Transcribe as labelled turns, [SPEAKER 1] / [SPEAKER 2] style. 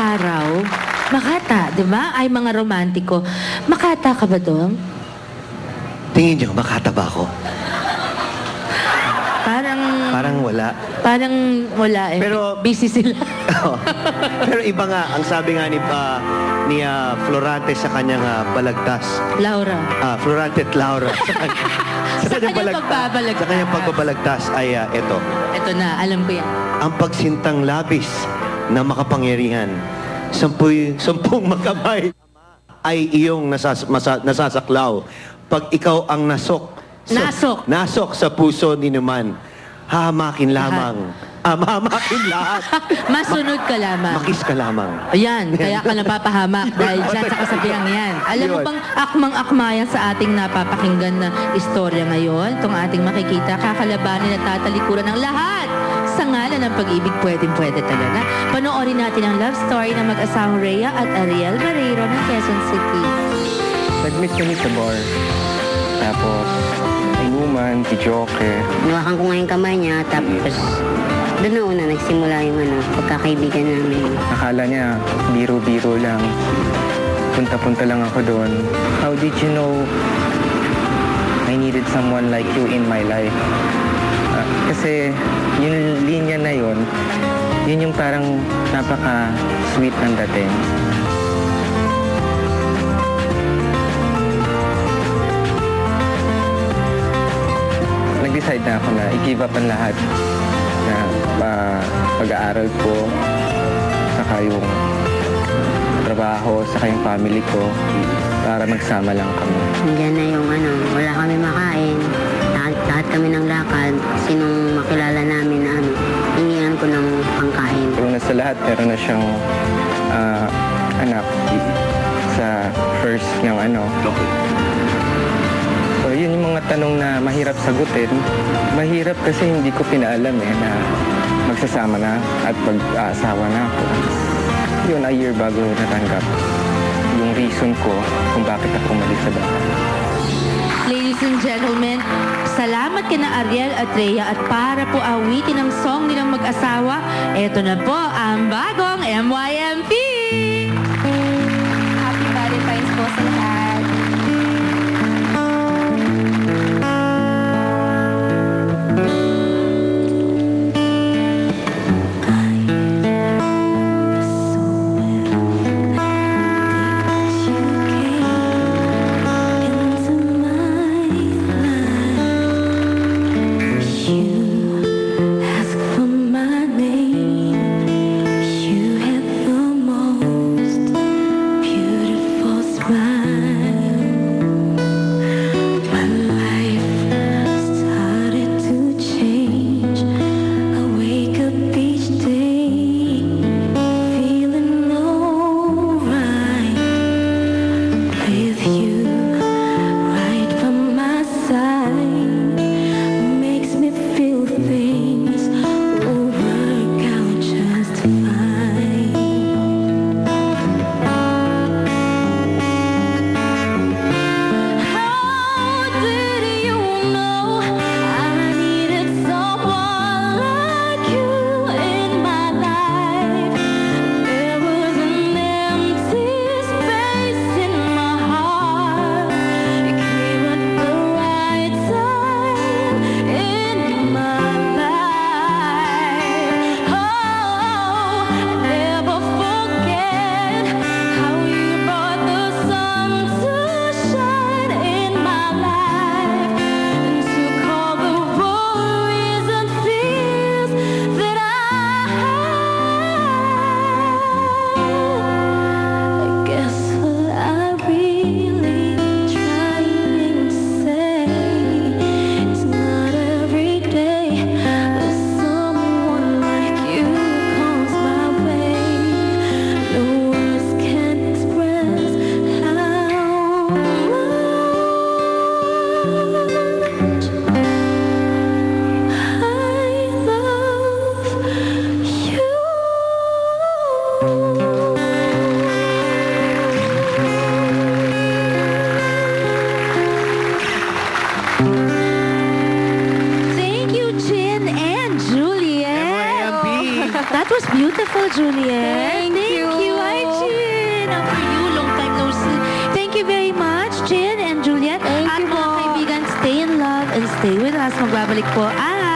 [SPEAKER 1] Makata raw. Makata, di ba? Ay, mga romantiko. Makata ka ba, Dong?
[SPEAKER 2] Tingin niyo, Makata ba ako?
[SPEAKER 1] Parang
[SPEAKER 2] wala.
[SPEAKER 1] Parang wala eh.
[SPEAKER 2] Pero-
[SPEAKER 1] busy sila.
[SPEAKER 2] Pero iba nga, ang sabi nga ni Florante sa kanyang balagtas.
[SPEAKER 1] Laura.
[SPEAKER 2] Florante at Laura.
[SPEAKER 1] Sa kanyang pagbabalagtas.
[SPEAKER 2] Sa kanyang pagbabalagtas ay ito.
[SPEAKER 1] Ito na, alam ko yan.
[SPEAKER 2] Ang pagsintang labis na makapangyarihan. Sampung makamay ay iyong nasasaklaw. Pag ikaw ang nasok sa puso ni naman, hahamakin lamang. Mahamakin lahat.
[SPEAKER 1] Masunod ka lamang.
[SPEAKER 2] Makis ka lamang.
[SPEAKER 1] Ayan, kaya ka napapahamak dahil dyan sa kasabihang yan. Alam mo
[SPEAKER 2] Yun.
[SPEAKER 1] bang akmang-akma yan sa ating napapakinggan na istorya ngayon? Itong ating makikita, kakalabanin at tatalikuran ng lahat sa ngalan ng pag-ibig, pwedeng-pwede talaga. Panoorin natin ang love story ng mag-asawang Rhea at Ariel Barreiro ng Quezon City.
[SPEAKER 3] Nag-meet kami sa bar. Tapos, inuman, joke.
[SPEAKER 4] Nawakan ko nga yung kamay niya, tapos doon na una nagsimula yung pagkakaibigan namin.
[SPEAKER 3] Akala niya, biro-biro lang. Punta-punta lang ako doon. How did you know I needed someone like you in my life? Kasi yung linya na yun yung parang napaka-sweet ng dating. Nag-decide na ako na i-give up ang lahat na pag-aaral ko, saka yung trabaho, saka yung family ko para magsama lang kami.
[SPEAKER 4] Nandiyan na yung wala kami makain. Lahat kami ng lakad. Sinong makilala namin na hingihan ko ng pangkain.
[SPEAKER 3] Una sa lahat, meron na siyang anak sa first niyang So, yun yung mga tanong na mahirap sagutin. Mahirap kasi hindi ko pinaalam na magsasama na at pag-aasawa na ako. Yun, a year bago natanggap yung reason ko kung bakit ako umalis sa bahay.
[SPEAKER 1] Ladies and gentlemen, salamat kina Ariel at Rhea at para po awitin ang song nilang mag-asawa, eto na po ang bagong MYMP!
[SPEAKER 5] Happy Valentine's po sa lahat.
[SPEAKER 6] Smile.
[SPEAKER 1] That was beautiful, Juliet.
[SPEAKER 5] Thank you.
[SPEAKER 1] Hi, Chin. And for you, long time no see. Thank you very much, Chin and Juliet.
[SPEAKER 5] Thank
[SPEAKER 1] At
[SPEAKER 5] you
[SPEAKER 1] mga
[SPEAKER 5] po.
[SPEAKER 1] kaibigan, stay in love and stay with us. Magbabalik po ang